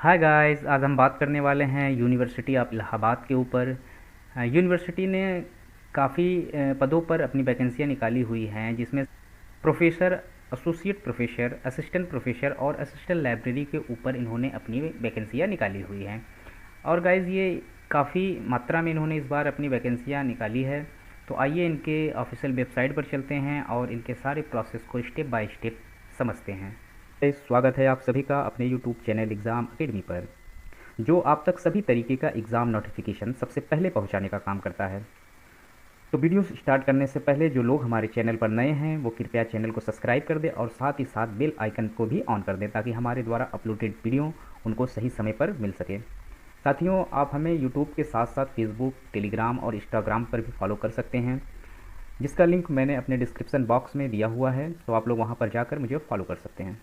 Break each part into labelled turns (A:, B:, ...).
A: Hi guys, आज हम बात करने वाले हैं यूनिवर्सिटी ऑफ इलाहाबाद के ऊपर। यूनिवर्सिटी ने काफ़ी पदों पर अपनी वैकेंसियां निकाली हुई हैं, जिसमें professor, associate professor, assistant professor और असिस्टेंट लाइब्रेरी के ऊपर इन्होंने अपनी वैकेंसियां निकाली हुई हैं। और गाइस, ये काफ़ी मात्रा में इन्होंने इस बार अपनी वैकेंसियां निकाली है। तो आइए इनके ऑफिशियल वेबसाइट पर चलते हैं और इनके सारे प्रोसेस को स्टेप बाय स्टेप समझते हैं। स्वागत है आप सभी का अपने यूट्यूब चैनल एग्ज़ाम अकेडमी पर, जो आप तक सभी तरीके का एग्ज़ाम नोटिफिकेशन सबसे पहले पहुंचाने का काम करता है। तो वीडियो स्टार्ट करने से पहले जो लोग हमारे चैनल पर नए हैं वो कृपया चैनल को सब्सक्राइब कर दें और साथ ही साथ बेल आइकन को भी ऑन कर दें, ताकि हमारे द्वारा अपलोडेड वीडियो उनको सही समय पर मिल सके। साथियों, आप हमें यूट्यूब के साथ साथ फेसबुक, टेलीग्राम और इंस्टाग्राम पर भी फॉलो कर सकते हैं, जिसका लिंक मैंने अपने डिस्क्रिप्शन बॉक्स में दिया हुआ है। तो आप लोग वहाँ पर जाकर मुझे फॉलो कर सकते हैं।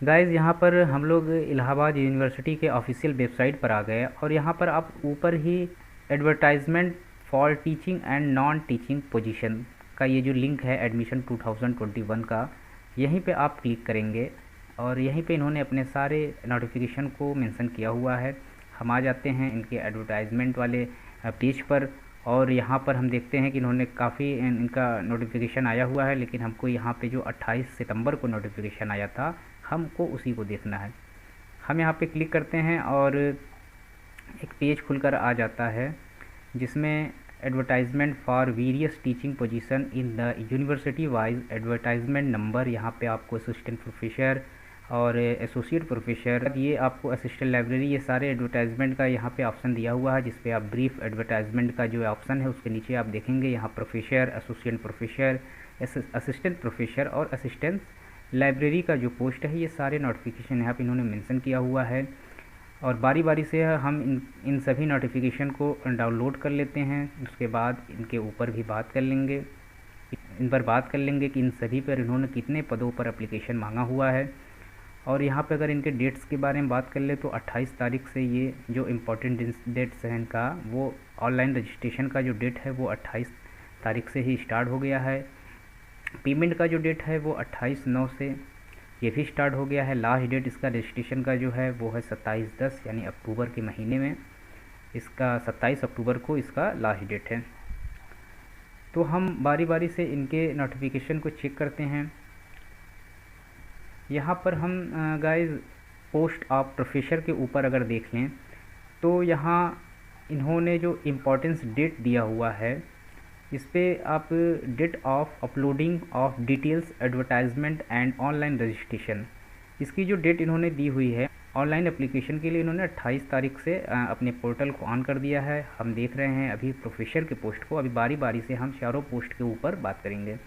A: गाइज़, यहाँ पर हम लोग इलाहाबाद यूनिवर्सिटी के ऑफिशियल वेबसाइट पर आ गए और यहाँ पर आप ऊपर ही advertisement for teaching and non teaching position का ये जो लिंक है एडमिशन 2021 का, यहीं पे आप क्लिक करेंगे और यहीं पे इन्होंने अपने सारे नोटिफिकेशन को मेंशन किया हुआ है। हम आ जाते हैं इनके एडवर्टाइजमेंट वाले पेज पर और यहाँ पर हम देखते हैं कि इन्होंने काफ़ी इनका नोटिफिकेशन आया हुआ है, लेकिन हमको यहाँ पे जो 28 सितंबर को नोटिफिकेशन आया था, हमको उसी को देखना है। हम यहाँ पे क्लिक करते हैं और एक पेज खुलकर आ जाता है, जिसमें advertisement for various teaching position in the university wise advertisement number, यहाँ पे आपको असिस्टेंट प्रोफेसर और एसोसिएट प्रोफेसर, ये आपको असिस्टेंट लाइब्रेरी, ये सारे एडवर्टाइजमेंट का यहाँ पे ऑप्शन दिया हुआ है, जिस पे आप ब्रीफ एडवर्टाइजमेंट का जो ऑप्शन है उसके नीचे आप देखेंगे यहाँ professor, associate professor, assistant professor और असिस्टेंट लाइब्रेरी का जो पोस्ट है, ये सारे नोटिफिकेशन यहाँ पे इन्होंने मेंशन किया हुआ है। और बारी बारी से हम इन सभी नोटिफिकेशन को डाउनलोड कर लेते हैं। उसके बाद इनके ऊपर भी बात कर लेंगे, इन पर बात कर लेंगे कि इन सभी पर इन्होंने कितने पदों पर एप्लीकेशन मांगा हुआ है। और यहाँ पे अगर इनके डेट्स के बारे में बात कर ले तो 28 तारीख से ये जो इम्पोर्टेंट डेट्स हैं इनका, वो ऑनलाइन रजिस्ट्रेशन का जो डेट है वो 28 तारीख से ही स्टार्ट हो गया है। पेमेंट का जो डेट है वो 28/9 से ये भी स्टार्ट हो गया है। लास्ट डेट इसका रजिस्ट्रेशन का जो है वो है 27/10 यानी अक्टूबर के महीने में, इसका 27 अक्टूबर को इसका लास्ट डेट है। तो हम बारी बारी से इनके नोटिफिकेशन को चेक करते हैं। यहाँ पर हम गाइस पोस्ट ऑफ प्रोफेसर के ऊपर अगर देख लें तो यहाँ इन्होंने जो इम्पोर्टेंस डेट दिया हुआ है, इस पर आप date of uploading of details advertisement and online registration, इसकी जो डेट इन्होंने दी हुई है ऑनलाइन एप्लीकेशन के लिए, इन्होंने 28 तारीख से अपने पोर्टल को ऑन कर दिया है। हम देख रहे हैं अभी प्रोफेसर के पोस्ट को। अभी बारी बारी से हम चारों पोस्ट के ऊपर बात करेंगे।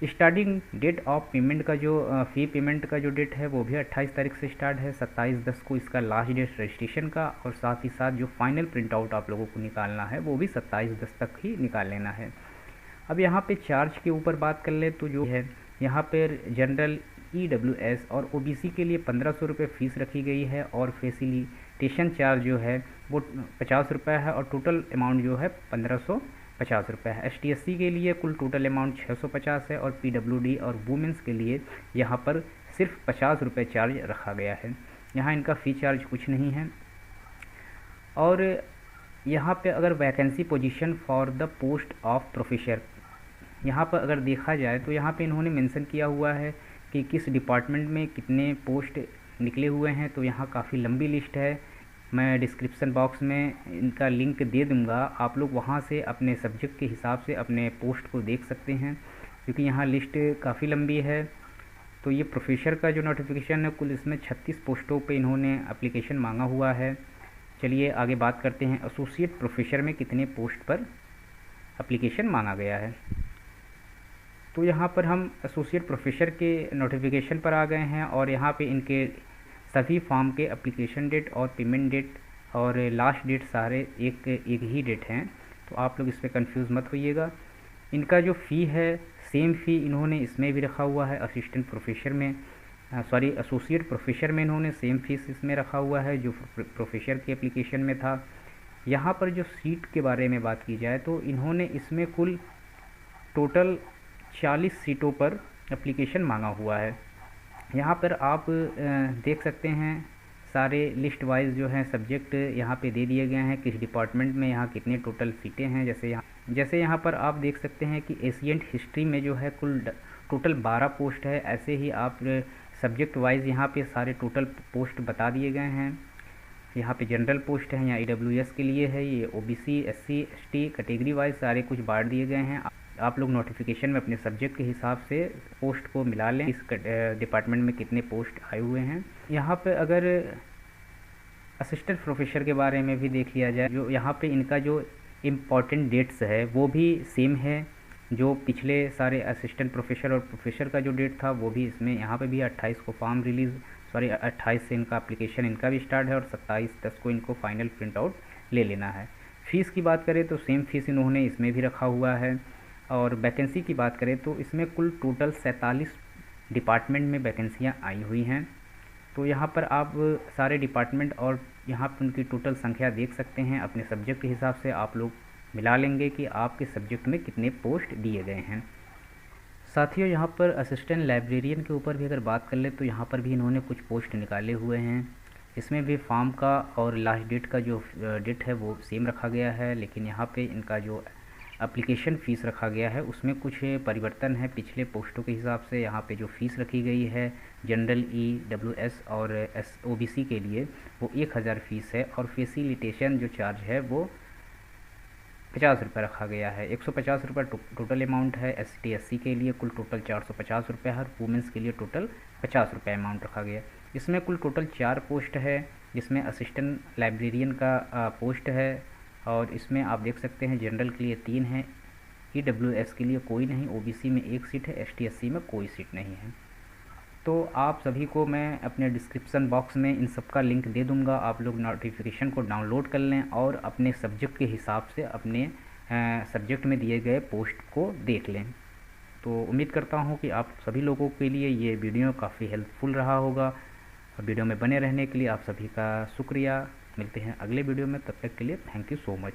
A: स्टार्टिंग डेट ऑफ पेमेंट का जो फ़ी पेमेंट का जो डेट है वो भी 28 तारीख से स्टार्ट है। 27/10 को इसका लास्ट डेट रजिस्ट्रेशन का, और साथ ही साथ जो फाइनल प्रिंट आउट आप लोगों को निकालना है वो भी 27/10 तक ही निकाल लेना है। अब यहाँ पे चार्ज के ऊपर बात कर ले तो जो है यहाँ पर जनरल, EWS और OBC के लिए 1500 रुपये फ़ीस रखी गई है, और फैसिलिटेशन चार्ज जो है वो 50 रुपये है, और टोटल अमाउंट जो है 1550 रुपये है। ST/SC के लिए कुल टोटल अमाउंट 650 है, और PWD और वुमेंस के लिए यहाँ पर सिर्फ 50 रुपये चार्ज रखा गया है। यहाँ इनका फ़ी चार्ज कुछ नहीं है। और यहाँ पे अगर vacancy position for the post of professor, यहाँ पर अगर देखा जाए तो यहाँ पे इन्होंने मेंशन किया हुआ है कि किस डिपार्टमेंट में कितने पोस्ट निकले हुए हैं। तो यहाँ काफ़ी लंबी लिस्ट है, मैं डिस्क्रिप्शन बॉक्स में इनका लिंक दे दूँगा, आप लोग वहाँ से अपने सब्जेक्ट के हिसाब से अपने पोस्ट को देख सकते हैं, क्योंकि यहाँ लिस्ट काफ़ी लंबी है। तो ये प्रोफेसर का जो नोटिफिकेशन है, कुल इसमें 36 पोस्टों पे इन्होंने एप्लीकेशन मांगा हुआ है। चलिए आगे बात करते हैं एसोसिएट प्रोफेसर में कितने पोस्ट पर एप्लीकेशन मांगा गया है। तो यहाँ पर हम एसोसिएट प्रोफेसर के नोटिफिकेशन पर आ गए हैं, और यहाँ पे इनके सभी फॉर्म के एप्लीकेशन डेट और पेमेंट डेट और लास्ट डेट सारे एक ही डेट हैं। तो आप लोग इस पर कंफ्यूज मत होइएगा। इनका जो फ़ी है सेम फ़ी इन्होंने इसमें भी रखा हुआ है, असिस्टेंट प्रोफेसर में, सॉरी एसोसिएट प्रोफेसर में इन्होंने सेम फीस इसमें रखा हुआ है जो प्रोफेसर के एप्लीकेशन में था। यहाँ पर जो सीट के बारे में बात की जाए तो इन्होंने इसमें कुल टोटल 40 सीटों पर एप्लीकेशन मांगा हुआ है। यहाँ पर आप देख सकते हैं सारे लिस्ट वाइज जो है सब्जेक्ट यहाँ पे दे दिए गए हैं, किस डिपार्टमेंट में यहाँ कितने टोटल सीटें हैं। जैसे यहाँ पर आप देख सकते हैं कि एशियंट हिस्ट्री में जो है कुल टोटल 12 पोस्ट है। ऐसे ही आप सब्जेक्ट वाइज यहाँ पे सारे टोटल पोस्ट बता दिए गए हैं। यहाँ पे जनरल पोस्ट है, यहाँ EWS के लिए है, ये OBC SC ST category wise सारे कुछ बांट दिए गए हैं। आप लोग नोटिफिकेशन में अपने सब्जेक्ट के हिसाब से पोस्ट को मिला लें, इस डिपार्टमेंट में कितने पोस्ट आए हुए हैं। यहाँ पे अगर असिस्टेंट प्रोफेसर के बारे में भी देख लिया जाए, जो यहाँ पे इनका जो इम्पॉर्टेंट डेट्स है वो भी सेम है। जो पिछले सारे असिस्टेंट प्रोफेसर और प्रोफेसर का जो डेट था वो भी इसमें यहाँ पे भी 28 को फॉर्म रिलीज़ 28 से इनका एप्लीकेशन इनका भी स्टार्ट है और 27/10 को इनको फाइनल प्रिंट आउट ले लेना है। फ़ीस की बात करें तो सेम फीस इन्होंने इसमें भी रखा हुआ है। और वैकेंसी की बात करें तो इसमें कुल टोटल 47 डिपार्टमेंट में वैकेंसियाँ आई हुई हैं। तो यहाँ पर आप सारे डिपार्टमेंट और यहाँ पर उनकी टोटल संख्या देख सकते हैं। अपने सब्जेक्ट के हिसाब से आप लोग मिला लेंगे कि आपके सब्जेक्ट में कितने पोस्ट दिए गए हैं। साथियों, यहाँ पर असिस्टेंट लाइब्रेरियन के ऊपर भी अगर बात कर ले तो यहाँ पर भी इन्होंने कुछ पोस्ट निकाले हुए हैं। इसमें भी फॉर्म का और लास्ट डेट का जो डेट है वो सेम रखा गया है, लेकिन यहाँ पे इनका जो एप्लीकेशन फ़ीस रखा गया है उसमें कुछ परिवर्तन है पिछले पोस्टों के हिसाब से। यहाँ पे जो फ़ीस रखी गई है जनरल EWS और OBC के लिए वो 1000 फ़ीस है और फैसिलिटेशन जो चार्ज है वो 50 रुपये रखा गया है। 150 रुपये टोटल अमाउंट है। ST SC के लिए कुल टोटल 450 रुपये है और वुमेंस के लिए टोटल 50 रुपये अमाउंट रखा गया। इसमें कुल टोटल 4 पोस्ट है, जिसमें असिस्टेंट लाइब्रेरियन का पोस्ट है और इसमें आप देख सकते हैं जनरल के लिए 3 है, EWS के लिए कोई नहीं, OBC में 1 सीट है, ST SC में कोई सीट नहीं है। तो आप सभी को मैं अपने डिस्क्रिप्शन बॉक्स में इन सब का लिंक दे दूंगा। आप लोग नोटिफिकेशन को डाउनलोड कर लें और अपने सब्जेक्ट के हिसाब से अपने सब्जेक्ट में दिए गए पोस्ट को देख लें। तो उम्मीद करता हूँ कि आप सभी लोगों के लिए ये वीडियो काफ़ी हेल्पफुल रहा होगा। और वीडियो में बने रहने के लिए आप सभी का शुक्रिया। मिलते हैं अगले वीडियो में, तब तक के लिए थैंक यू सो मच।